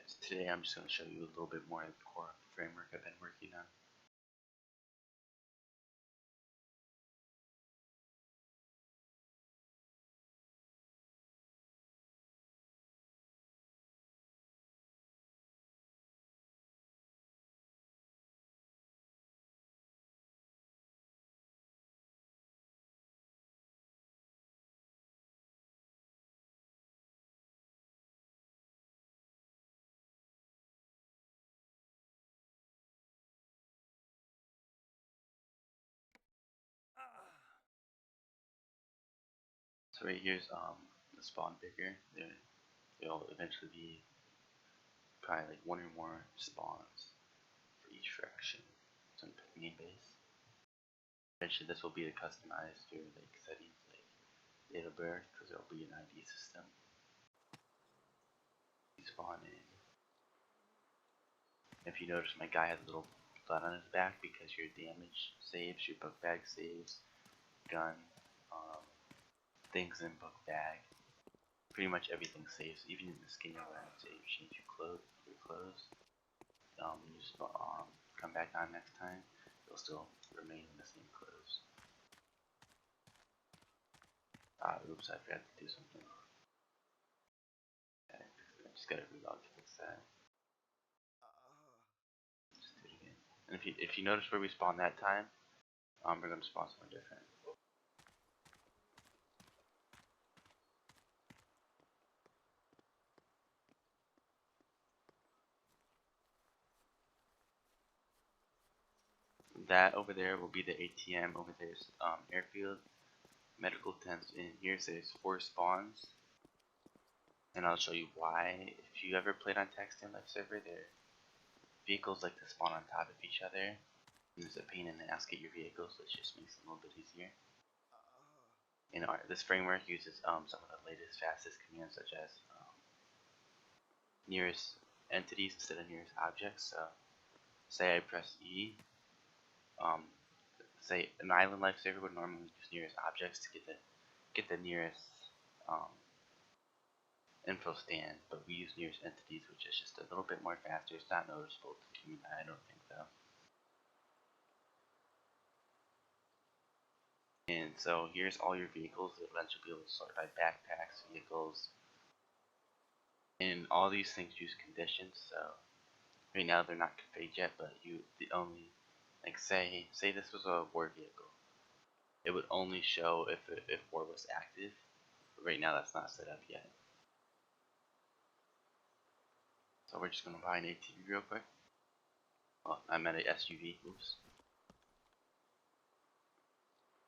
So today I'm just going to show you a little bit more of the core framework I've been working on. So right here's the spawn picker. There'll eventually be probably like one or more spawns for each fraction. So I'm picking main base. Eventually this will be the customized your like settings like date of birth because there'll be an ID system. You spawn in. If you notice my guy has a little blood on his back because your damage saves, your book bag saves, gun, things in book bag. Pretty much everything saves, even in the skin you'll say you change your clothes, you just come back on next time, you'll still remain in the same clothes. Oops, I forgot to do something. Okay, I just gotta relog to fix that. Just do it again. And if you notice where we spawned that time, we're gonna spawn somewhere different. That over there will be the ATM. Over there's airfield, medical tents, and here says 4 spawns. And I'll show you why. If you ever played on Takistan Live server, their vehicles like to spawn on top of each other. And there's a pain in the ass to get your vehicles, so it just makes it a little bit easier. And this framework uses some of the latest, fastest commands, such as nearest entities instead of nearest objects. So, say I press E. Say an island life server would normally use nearest objects to get the nearest info stand, but we use nearest entities, which is just a little bit more faster. It's not noticeable to the human eye, I don't think, though. And so here's all your vehicles. You'll eventually be able to sort by backpacks, vehicles, and all these things use conditions. So right now they're not configured yet, but the only like say this was a war vehicle, it would only show if war was active. But right now that's not set up yet. So we're just gonna buy an ATV real quick. Well, I meant an SUV. Oops.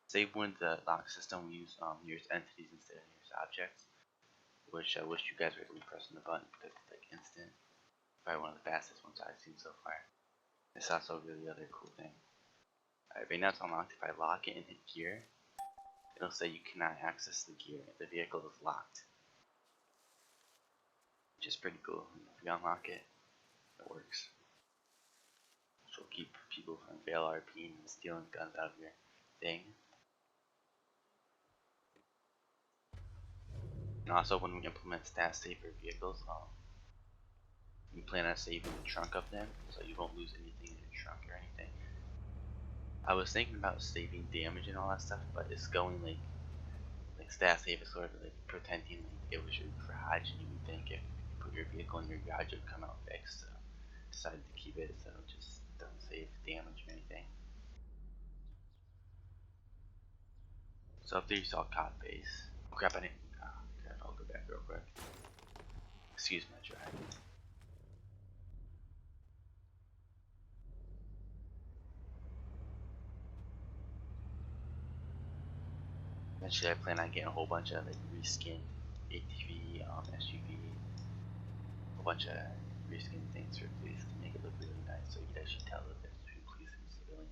Save when the lock system we use nearest entities instead of nearest objects, which I wish you guys were really pressing the button because it's like instant. Probably one of the fastest ones I've seen so far. It's also really other cool thing. Alright, right now it's unlocked. If I lock it and hit gear, it'll say you cannot access the gear. The vehicle is locked, which is pretty cool. If you unlock it, it works. Which will keep people from fail RPing and stealing guns out of your thing. And also, when we implement stat save for vehicles, we plan on saving the trunk of them, so you won't lose anything in your trunk or anything. I was thinking about saving damage and all that stuff, but it's going like stat save is sort of like pretending like it was your garage, and you would think if you put your vehicle in your garage it would come out fixed. So decided to keep it so it just doesn't save damage or anything. So up there you saw COD base. Oh crap, I didn't. Crap, I'll go back real quick. Excuse my driving. Eventually I plan on getting a whole bunch of like reskin ATV, SUV, a whole bunch of reskin things for police to make it look really nice so you can actually tell the difference between police and civilian.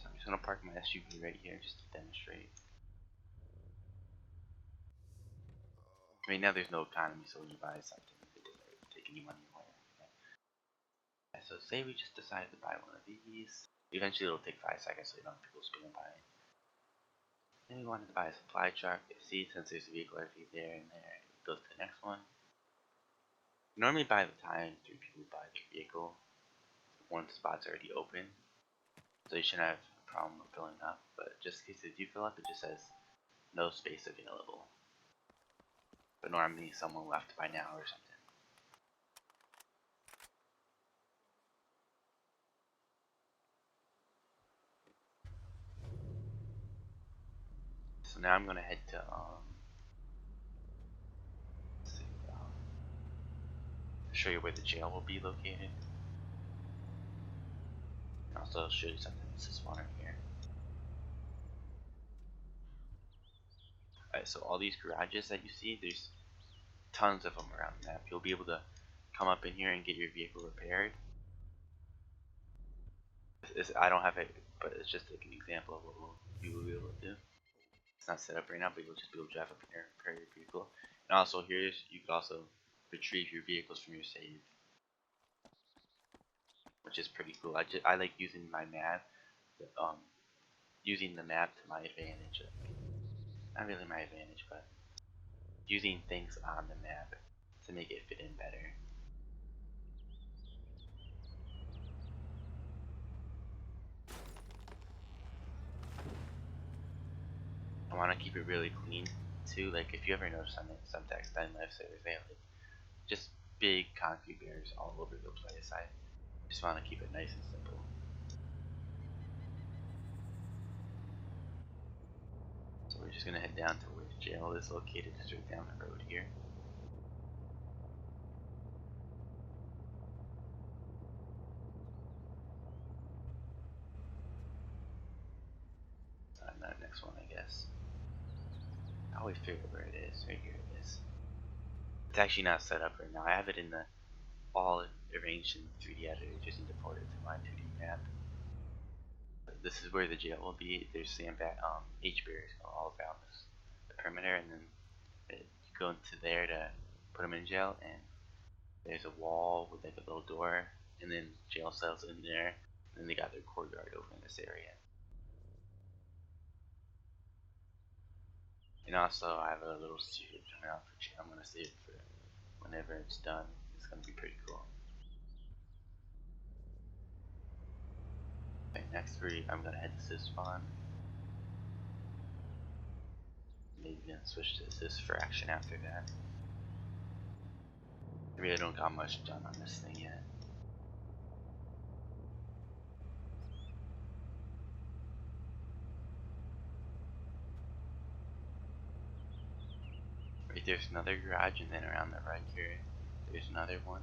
So I'm just gonna park my SUV right here just to demonstrate. Right now there's no economy, so when you buy something it doesn't really take any money away. Okay. So say we just decided to buy one of these. Eventually it'll take 5 seconds so you don't have to go spin and buy it. Then we wanted to buy a supply truck. See, since there's a vehicle RV there and there, it goes to the next one. Normally by the time 3 people buy the vehicle, one spot's already open. So you shouldn't have a problem with filling up. But just in case they do fill up, it just says no space available. But normally someone left by now or something. So now I'm gonna head to let's see, show you where the jail will be located. And also show you something that's this one right here. Alright, so all these garages that you see, there's tons of them around the map. You'll be able to come up in here and get your vehicle repaired. I don't have it, but it's just like an example of what you will be able to do. It's not set up right now, but you'll just be able to drive up in here and repair your vehicle. And also here, you can also retrieve your vehicles from your save, which is pretty cool. I like using my map, using the map to my advantage. Not really my advantage, but using things on the map to make it fit in better. I want to keep it really clean too. Like if you ever notice on some Takistan lifesavers, they have like just big concrete barriers all over the place. I just want to keep it nice and simple. So we're just gonna head down to where the jail is located, straight down the road here. On that next one, I guess. I always figure where it is. Right here it is. It's actually not set up right now. I have it in the all arranged in 3D editor. Just need to port it to my 2D map. But this is where the jail will be. There's H barriers all around the perimeter, and then you go into there to put them in jail, and there's a wall with like a little door, and then jail cells in there, and then they got their courtyard over in this area. And also, I have a little secret coming out for jail. I'm gonna save it for whenever it's done. It's gonna be pretty cool. Okay, next I'm gonna head to Civ spawn. Maybe gonna switch to Civ for action after that. I really don't got much done on this thing yet. Right there's another garage, and then around the right here, there's another one.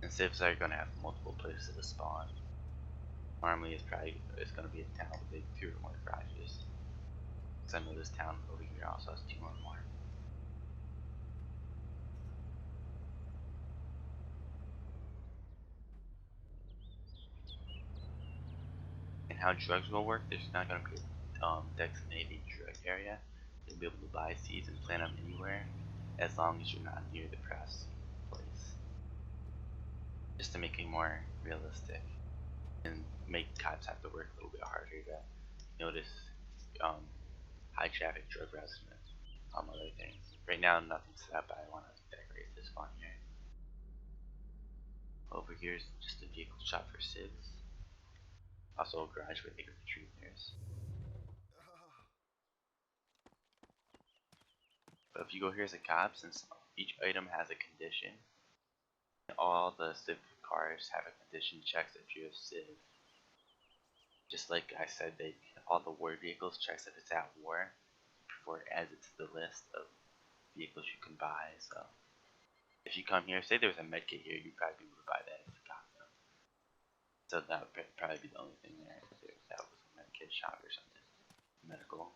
And Civs are gonna have multiple places to spawn. Normally it's gonna be a town with like 2 or more garages. Because I know this town over here also has 2 or more. And how drugs will work, there's not gonna be a designated drug area. You'll be able to buy seeds and plant them anywhere, as long as you're not near the press place. Just to make it more realistic, and make cops have to work a little bit harder to notice high traffic drug routes and other things. Right now nothing's set up, but I want to decorate this spawn here. Over here is just a vehicle shop for civs. Also a garage where they can retrieve theirs. But if you go here as a cop, since each item has a condition, all the civ cars have a condition checks if you're a civ. Just like I said, all the war vehicles checks if it's at war before it adds it to the list of vehicles you can buy. So if you come here, say there was a medkit here, you'd probably be able to buy that if you got them. So that would probably be the only thing there. If that was a medkit shop or something. Medical.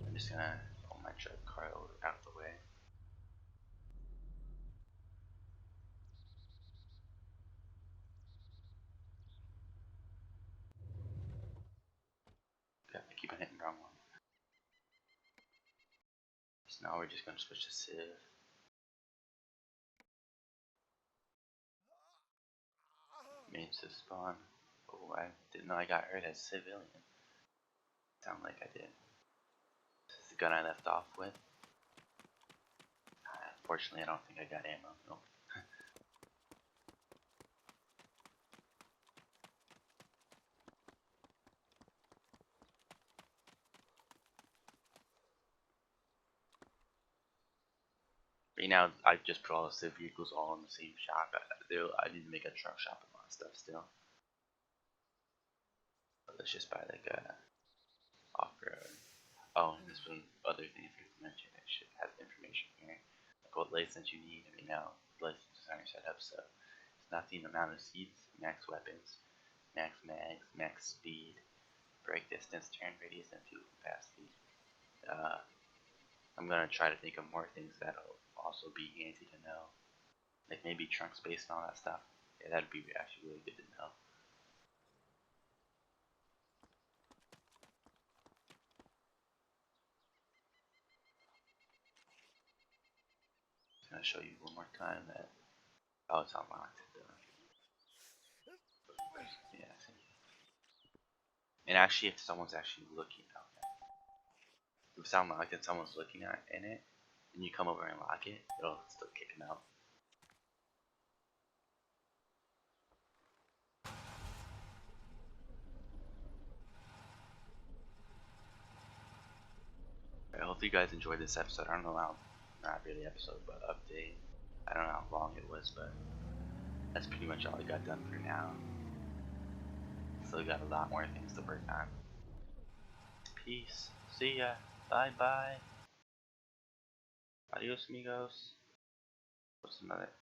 I'm just gonna pull my truck car out of the way. Yeah, I keep on hitting the wrong one. So now we're just gonna switch to Civ. Made to spawn. Oh, I didn't know I got hurt as civilian. Sound like I did. This is the gun I left off with. Unfortunately, I don't think I got ammo. Nope. Right now, I just put all the civ vehicles all in the same shop. I need to make a truck shop and a lot of stuff still. But let's just buy like a off-road. Oh, and this one other thing I forgot to mention. It should have information here, like what license you need. Right now, licenses aren't set up, so it's not the amount of seats, max weapons, max mags, max speed, break distance, turn radius, and fuel capacity. I'm gonna try to think of more things that'll also be handy to know, like maybe trunk space and all that stuff. Yeah, that'd be actually really good to know. Just gonna show you one more time that it's unlocked. Yeah, see. And actually, if someone's actually looking, okay, if it's unlocked and someone's looking at in it, and you come over and lock it, it'll still kick them out. I hope you guys enjoyed this episode. I don't know how, not really episode, but update. I don't know how long it was, but that's pretty much all I got done for now. Still got a lot more things to work on. Peace. See ya. Bye bye. Adios, amigos. What's another?